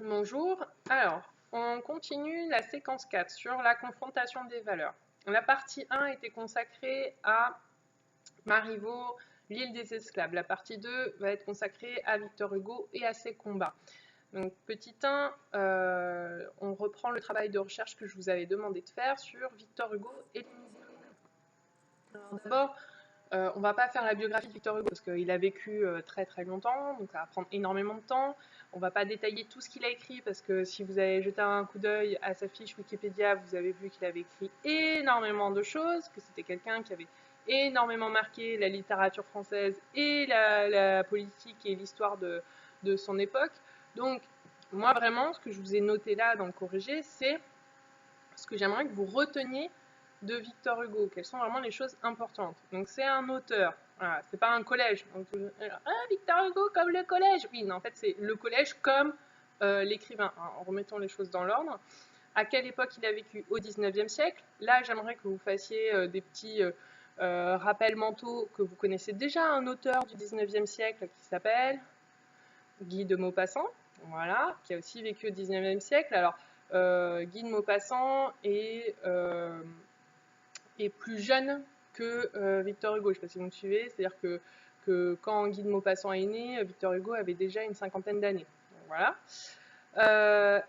Bonjour, alors on continue la séquence 4 sur la confrontation des valeurs. La partie 1 était consacrée à Marivaux, l'île des esclaves. La partie 2 va être consacrée à Victor Hugo et à ses combats. Donc petit 1, on reprend le travail de recherche que je vous avais demandé de faire sur Victor Hugo et les Misérables. D'abord, on ne va pas faire la biographie de Victor Hugo parce qu'il a vécu très très longtemps, donc ça va prendre énormément de temps. On ne va pas détailler tout ce qu'il a écrit parce que si vous avez jeté un coup d'œil à sa fiche Wikipédia, vous avez vu qu'il avait écrit énormément de choses, que c'était quelqu'un qui avait énormément marqué la littérature française et la politique et l'histoire de son époque. Donc moi vraiment, ce que je vous ai noté là dans le corrigé, c'est ce que j'aimerais que vous reteniez de Victor Hugo, quelles sont vraiment les choses importantes. Donc c'est un auteur, voilà, c'est pas un collège. Donc, Victor Hugo comme le collège. Oui, non, en fait c'est le collège comme l'écrivain. En remettons les choses dans l'ordre. À quelle époque il a vécu? Au 19e siècle. Là, j'aimerais que vous fassiez des petits rappels mentaux que vous connaissez déjà. Un auteur du 19e siècle qui s'appelle Guy de Maupassant, voilà, qui a aussi vécu au 19e siècle. Alors, Guy de Maupassant est plus jeune que Victor Hugo. Je ne sais pas si vous me suivez. C'est-à-dire que quand Guy de Maupassant est né, Victor Hugo avait déjà une cinquantaine d'années. Voilà.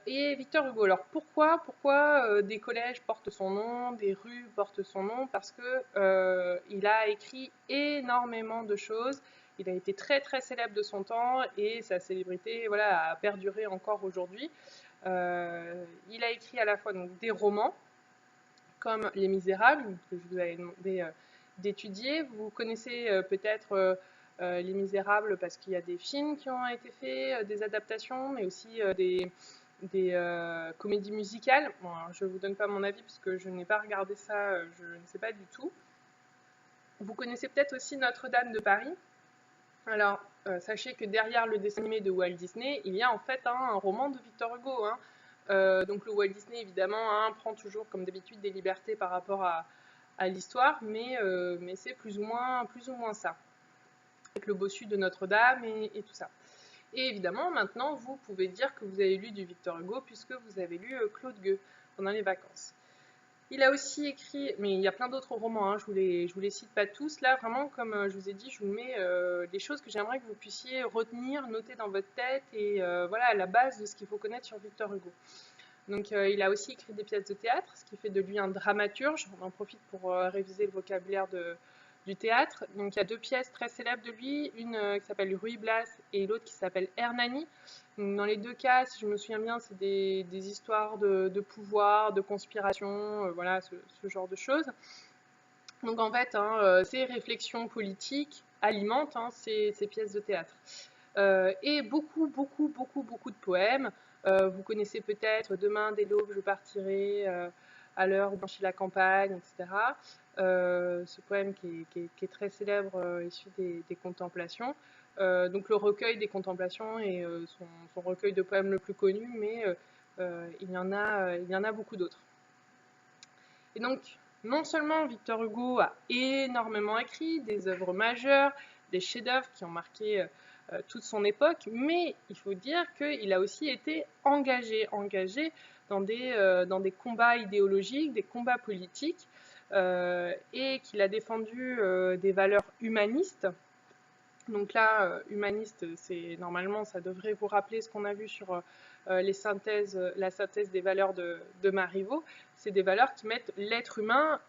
Et Victor Hugo, alors pourquoi des collèges portent son nom, des rues portent son nom? Parce que il a écrit énormément de choses. Il a été très très célèbre de son temps et sa célébrité, voilà, a perduré encore aujourd'hui. Il a écrit à la fois donc, des romans, comme Les Misérables, que je vous avais demandé d'étudier. Vous connaissez peut-être Les Misérables parce qu'il y a des films qui ont été faits, des adaptations, mais aussi des comédies musicales. Bon, je ne vous donne pas mon avis parce que je n'ai pas regardé ça, je ne sais pas du tout. Vous connaissez peut-être aussi Notre-Dame de Paris. Alors, sachez que derrière le dessin animé de Walt Disney, il y a en fait un roman de Victor Hugo. Donc le Walt Disney, évidemment, prend toujours, comme d'habitude, des libertés par rapport à l'histoire, mais c'est plus ou moins ça, avec le bossu de Notre-Dame et tout ça. Et évidemment, maintenant, vous pouvez dire que vous avez lu du Victor Hugo puisque vous avez lu Claude Gueux pendant les vacances. Il a aussi écrit, mais il y a plein d'autres romans, je vous les cite pas tous. Là, vraiment, comme je vous ai dit, je vous mets des choses que j'aimerais que vous puissiez retenir, noter dans votre tête et voilà, à la base de ce qu'il faut connaître sur Victor Hugo. Donc, il a aussi écrit des pièces de théâtre, ce qui fait de lui un dramaturge. On en profite pour réviser le vocabulaire du théâtre. Donc, il y a deux pièces très célèbres de lui, une qui s'appelle Ruy Blas et l'autre qui s'appelle Hernani. Donc, dans les deux cas, si je me souviens bien, c'est des histoires de pouvoir, de conspiration, voilà, ce genre de choses. Donc, en fait, ces réflexions politiques alimentent ces pièces de théâtre. Et beaucoup de poèmes. Vous connaissez peut-être Demain dès l'aube je partirai, à l'heure où blanchit la campagne, etc. Ce poème qui est très célèbre, issu des Contemplations. Donc le recueil des Contemplations est son recueil de poèmes le plus connu, mais il y en a beaucoup d'autres. Et donc, non seulement Victor Hugo a énormément écrit des œuvres majeures, des chefs-d'œuvre qui ont marqué toute son époque, mais il faut dire qu'il a aussi été engagé dans des combats idéologiques, des combats politiques, et qu'il a défendu des valeurs humanistes. Donc là, humaniste, c'est normalement, ça devrait vous rappeler ce qu'on a vu sur la synthèse des valeurs de Marivaux. C'est des valeurs qui mettent l'être humain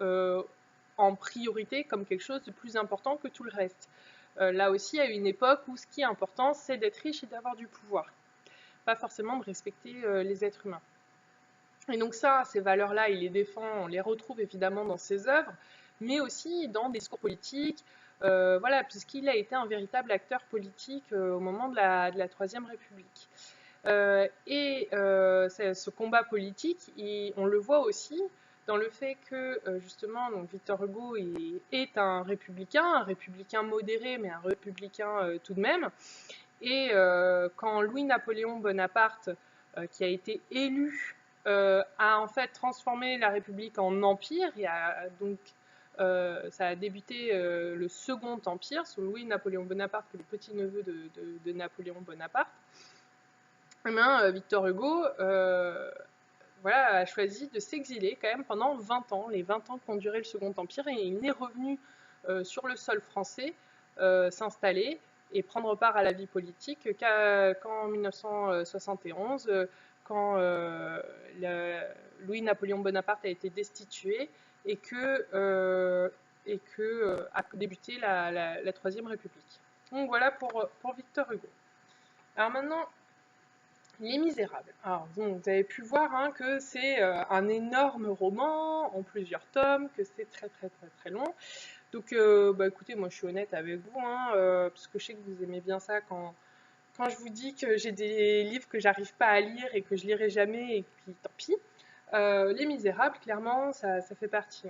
en priorité comme quelque chose de plus important que tout le reste. Là aussi, à une époque où ce qui est important, c'est d'être riche et d'avoir du pouvoir, pas forcément de respecter les êtres humains. Et donc ça, ces valeurs-là, il les défend, on les retrouve évidemment dans ses œuvres, mais aussi dans des discours politiques, voilà, puisqu'il a été un véritable acteur politique au moment de la Troisième République. Ce combat politique, on le voit aussi dans le fait que justement donc Victor Hugo est un républicain modéré, mais un républicain tout de même. Et quand Louis-Napoléon Bonaparte, qui a été élu, a en fait transformé la République en empire, ça a débuté le Second Empire sous Louis-Napoléon Bonaparte, qui est le petit-neveu de Napoléon Bonaparte. Victor Hugo voilà, a choisi de s'exiler quand même pendant 20 ans, les 20 ans qu'ont duré le Second Empire, et il n'est revenu sur le sol français s'installer et prendre part à la vie politique qu'en 1971, quand Louis-Napoléon Bonaparte a été destitué et que a débuté la Troisième République. Donc voilà pour Victor Hugo. Alors maintenant, Les Misérables. Alors, donc, vous avez pu voir que c'est un énorme roman en plusieurs tomes, que c'est très très très très long. Donc, écoutez, moi je suis honnête avec vous, parce que je sais que vous aimez bien ça quand je vous dis que j'ai des livres que j'arrive pas à lire et que je lirai jamais, et puis tant pis. Les Misérables, clairement, ça fait partie.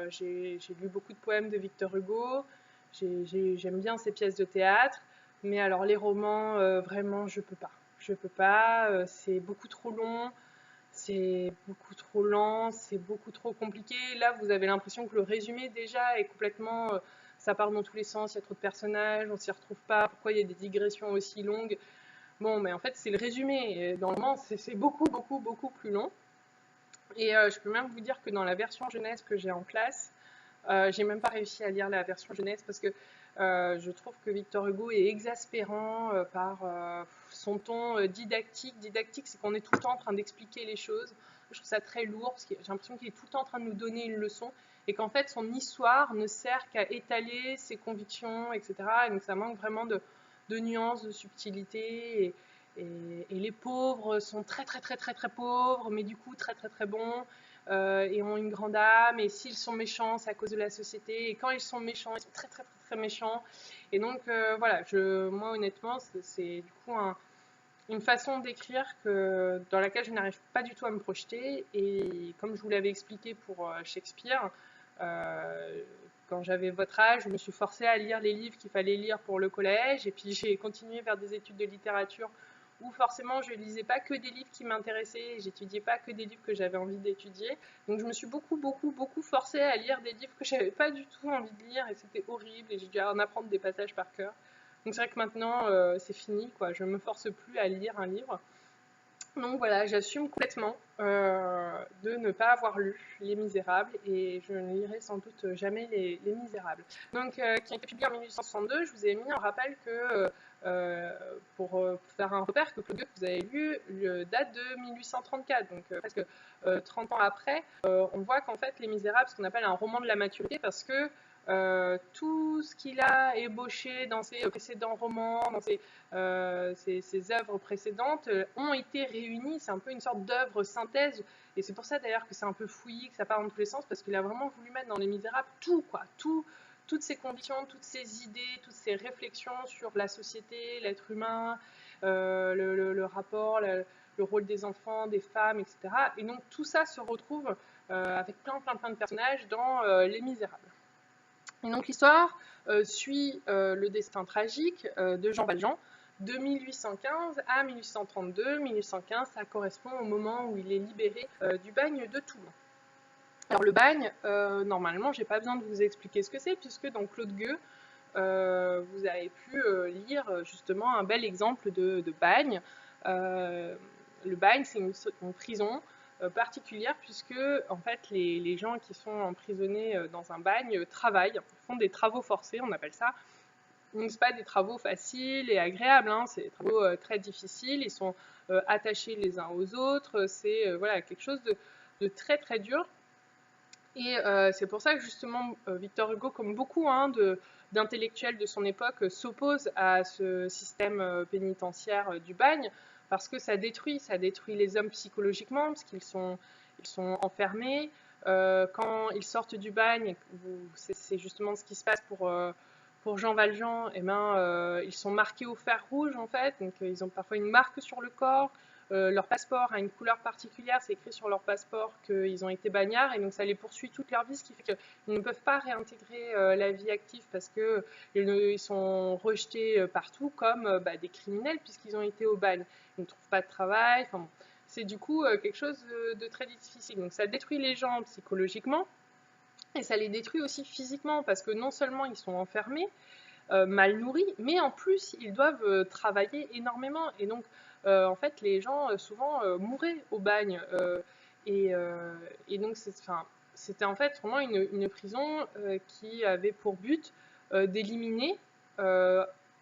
J'ai lu beaucoup de poèmes de Victor Hugo, j'aime bien ses pièces de théâtre, mais alors les romans, vraiment, je peux pas. Je peux pas, c'est beaucoup trop long, c'est beaucoup trop lent, c'est beaucoup trop compliqué. Là, vous avez l'impression que le résumé déjà est complètement... ça part dans tous les sens, il y a trop de personnages, on s'y retrouve pas, pourquoi il y a des digressions aussi longues. Bon, mais en fait, c'est le résumé. Et dans le roman, c'est beaucoup, beaucoup, beaucoup plus long. Et je peux même vous dire que dans la version jeunesse que j'ai en classe, j'ai même pas réussi à lire la version jeunesse parce que je trouve que Victor Hugo est exaspérant par son ton didactique. Didactique, c'est qu'on est tout le temps en train d'expliquer les choses. Je trouve ça très lourd parce que j'ai l'impression qu'il est tout le temps en train de nous donner une leçon et qu'en fait son histoire ne sert qu'à étaler ses convictions, etc. Et donc ça manque vraiment de nuances, de subtilité. Et les pauvres sont très très très très très pauvres, mais du coup très très très bons. Et ont une grande âme, et s'ils sont méchants, c'est à cause de la société, et quand ils sont méchants, ils sont très très très, très méchants. Et donc voilà, moi honnêtement, c'est du coup une façon d'écrire dans laquelle je n'arrive pas du tout à me projeter, et comme je vous l'avais expliqué pour Shakespeare, quand j'avais votre âge, je me suis forcée à lire les livres qu'il fallait lire pour le collège, et puis j'ai continué vers des études de littérature où forcément je ne lisais pas que des livres qui m'intéressaient, j'étudiais pas que des livres que j'avais envie d'étudier. Donc je me suis beaucoup, beaucoup, beaucoup forcée à lire des livres que j'avais pas du tout envie de lire, et c'était horrible, et j'ai dû en apprendre des passages par cœur. Donc c'est vrai que maintenant c'est fini, quoi. Je me force plus à lire un livre. Donc voilà, j'assume complètement de ne pas avoir lu Les Misérables, et je ne lirai sans doute jamais Les Misérables. Donc, qui a été publié en 1862, je vous ai mis en rappel que, pour faire un repère, que Claude Gueux, que vous avez lu, date de 1834, donc presque 30 ans après. On voit qu'en fait, Les Misérables, ce qu'on appelle un roman de la maturité, parce que tout ce qu'il a ébauché dans ses précédents romans, dans ses œuvres précédentes, ont été réunies. C'est un peu une sorte d'œuvre synthèse, et c'est pour ça d'ailleurs que c'est un peu fouillis, que ça part dans tous les sens, parce qu'il a vraiment voulu mettre dans Les Misérables tout, quoi, toutes ses convictions, toutes ses idées, toutes ses réflexions sur la société, l'être humain, le rapport, le rôle des enfants, des femmes, etc. Et donc tout ça se retrouve avec plein de personnages dans Les Misérables. Et donc l'histoire suit le destin tragique de Jean Valjean de 1815 à 1832. 1815, ça correspond au moment où il est libéré du bagne de Toulon. Alors le bagne, normalement, j'ai pas besoin de vous expliquer ce que c'est, puisque dans Claude Gueux, vous avez pu lire justement un bel exemple de bagne. Le bagne, c'est une prison particulière, puisque en fait les gens qui sont emprisonnés dans un bagne travaillent, font des travaux forcés, on appelle ça. Donc c'est pas des travaux faciles et agréables, c'est des travaux très difficiles, ils sont attachés les uns aux autres, c'est voilà, quelque chose de très très dur. Et c'est pour ça que justement Victor Hugo, comme beaucoup d'intellectuels de son époque, s'oppose à ce système pénitentiaire du bagne, parce que ça détruit les hommes psychologiquement, parce qu'ils sont enfermés. Quand ils sortent du bagne, c'est justement ce qui se passe pour Jean Valjean, ils sont marqués au fer rouge en fait, donc ils ont parfois une marque sur le corps. Leur passeport a une couleur particulière, c'est écrit sur leur passeport qu'ils ont été bagnards, et donc ça les poursuit toute leur vie, ce qui fait qu'ils ne peuvent pas réintégrer la vie active parce qu'ils sont rejetés partout comme des criminels puisqu'ils ont été au bagne. Ils ne trouvent pas de travail, enfin bon. C'est du coup quelque chose de très difficile. Donc ça détruit les gens psychologiquement, et ça les détruit aussi physiquement, parce que non seulement ils sont enfermés, mal nourris, mais en plus ils doivent travailler énormément, et donc en fait, les gens souvent mouraient au bagne. Et, donc, c'était en fait vraiment une prison qui avait pour but d'éliminer,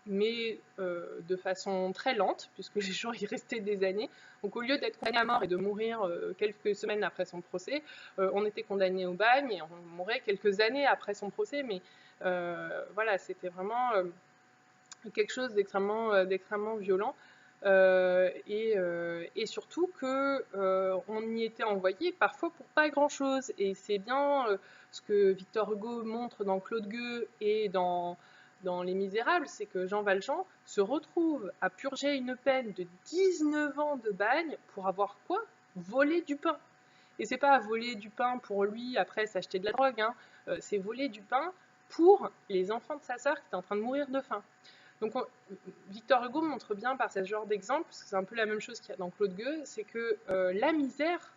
mais de façon très lente, puisque les gens y restaient des années. Donc, au lieu d'être condamné à mort et de mourir quelques semaines après son procès, on était condamné au bagne et on mourait quelques années après son procès. Mais voilà, c'était vraiment quelque chose d'extrêmement violent. Et surtout que on y était envoyé parfois pour pas grand chose. Et c'est bien ce que Victor Hugo montre dans Claude Gueux et dans Les Misérables, c'est que Jean Valjean se retrouve à purger une peine de 19 ans de bagne pour avoir quoi? Volé du pain. Et c'est pas voler du pain pour lui après s'acheter de la drogue, hein. C'est voler du pain pour les enfants de sa sœur qui étaient en train de mourir de faim. Donc Victor Hugo montre bien par ce genre d'exemple, parce que c'est un peu la même chose qu'il y a dans Claude Gueux, c'est que la misère,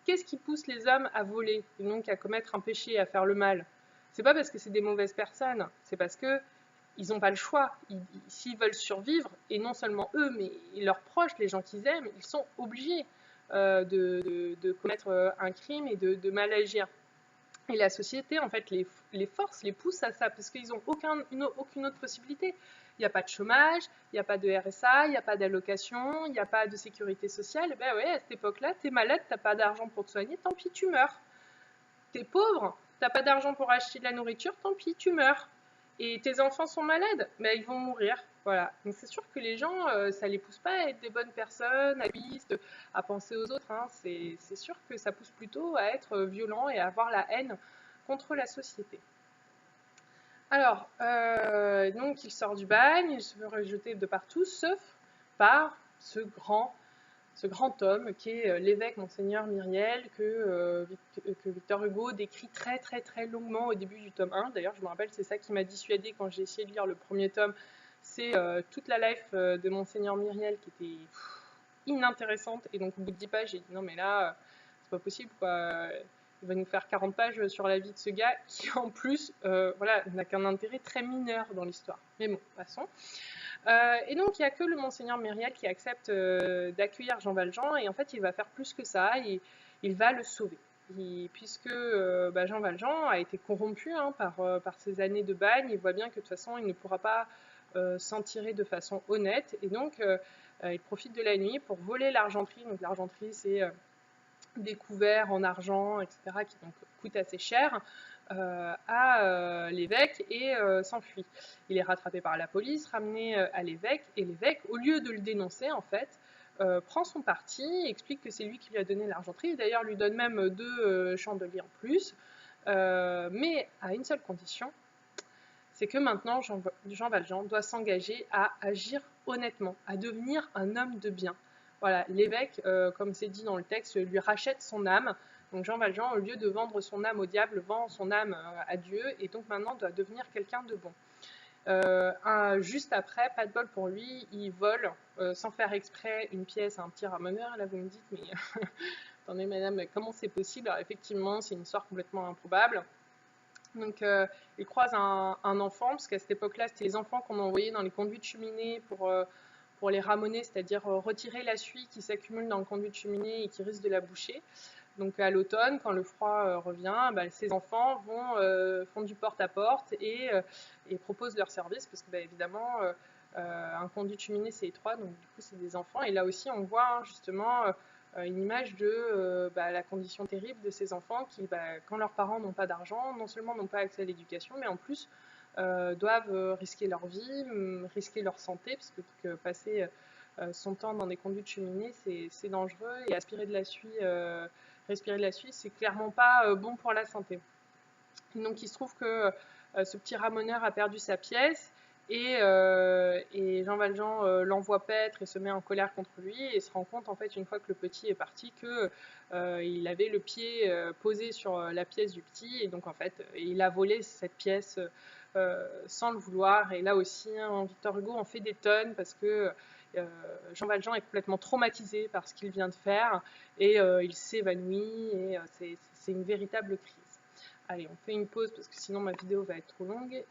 qu'est-ce qui pousse les hommes à voler et donc à commettre un péché, à faire le mal? C'est pas parce que c'est des mauvaises personnes, c'est parce que ils n'ont pas le choix. S'ils veulent survivre, et non seulement eux, mais leurs proches, les gens qu'ils aiment, ils sont obligés de commettre un crime et de mal agir. Et la société, en fait, les force, les pousse à ça, parce qu'ils n'ont aucune autre possibilité. Il n'y a pas de chômage, il n'y a pas de RSA, il n'y a pas d'allocation, il n'y a pas de sécurité sociale. Ben ouais, à cette époque-là, t'es malade, t'as pas d'argent pour te soigner, tant pis, tu meurs. T'es pauvre, t'as pas d'argent pour acheter de la nourriture, tant pis, tu meurs. Et tes enfants sont malades, ben ils vont mourir. Voilà. Donc c'est sûr que les gens, ça les pousse pas à être des bonnes personnes, à égoïstes, à penser aux autres, hein. C'est sûr que ça pousse plutôt à être violent et à avoir la haine contre la société. Alors, donc il sort du bagne, il se fait rejeter de partout, sauf par ce grand homme qui est l'évêque Monseigneur Myriel, que Victor Hugo décrit très très très longuement au début du tome 1. D'ailleurs, je me rappelle, c'est ça qui m'a dissuadée quand j'ai essayé de lire le premier tome. C'est toute la life de Monseigneur Myriel qui était inintéressante. Et donc, au bout de 10 pages, j'ai dit non, mais là, c'est pas possible, quoi. Il va nous faire 40 pages sur la vie de ce gars qui, en plus, voilà, n'a qu'un intérêt très mineur dans l'histoire. Mais bon, passons. Et donc, il n'y a que le Monseigneur Myriel qui accepte d'accueillir Jean Valjean. Et en fait, il va faire plus que ça. Il va le sauver. Puisque Jean Valjean a été corrompu par ses années de bagne, il voit bien que de toute façon, il ne pourra pas s'en tirer de façon honnête. Et donc, il profite de la nuit pour voler l'argenterie. Donc, l'argenterie, c'est des couverts en argent, etc., qui donc coûtent assez cher, à l'évêque et s'enfuit. Il est rattrapé par la police, ramené à l'évêque, et l'évêque, au lieu de le dénoncer, en fait, prend son parti, explique que c'est lui qui lui a donné l'argenterie, d'ailleurs lui donne même 2 chandeliers en plus, mais à une seule condition, c'est que maintenant Jean Valjean doit s'engager à agir honnêtement, à devenir un homme de bien. Voilà, l'évêque, comme c'est dit dans le texte, lui rachète son âme. Donc Jean Valjean, au lieu de vendre son âme au diable, vend son âme à Dieu, et donc maintenant doit devenir quelqu'un de bon. Juste après, pas de bol pour lui, il vole sans faire exprès une pièce à un petit ramoneur. Là, vous me dites, mais attendez madame, comment c'est possible? Alors effectivement, c'est une histoire complètement improbable. Donc il croise un enfant, parce qu'à cette époque-là, c'était les enfants qu'on envoyait dans les conduits de cheminée pour les ramoner, c'est-à-dire retirer la suie qui s'accumule dans le conduit de cheminée et qui risque de la boucher. Donc à l'automne, quand le froid revient, ces enfants font du porte-à-porte et proposent leur service, parce que évidemment, un conduit de cheminée c'est étroit, donc du coup c'est des enfants. Et là aussi on voit justement une image de la condition terrible de ces enfants qui, quand leurs parents n'ont pas d'argent, non seulement n'ont pas accès à l'éducation, mais en plus doivent risquer leur vie, risquer leur santé, parce que passer son temps dans des conduits de cheminée, c'est dangereux, et respirer de la suie, c'est clairement pas bon pour la santé. Donc il se trouve que ce petit ramoneur a perdu sa pièce, et Jean Valjean l'envoie paître et se met en colère contre lui, et se rend compte en fait une fois que le petit est parti que il avait le pied posé sur la pièce du petit, et donc en fait il a volé cette pièce sans le vouloir. Et là aussi, Victor Hugo en fait des tonnes, parce que Jean Valjean est complètement traumatisé par ce qu'il vient de faire, et il s'évanouit, et c'est une véritable crise. Allez, on fait une pause parce que sinon ma vidéo va être trop longue.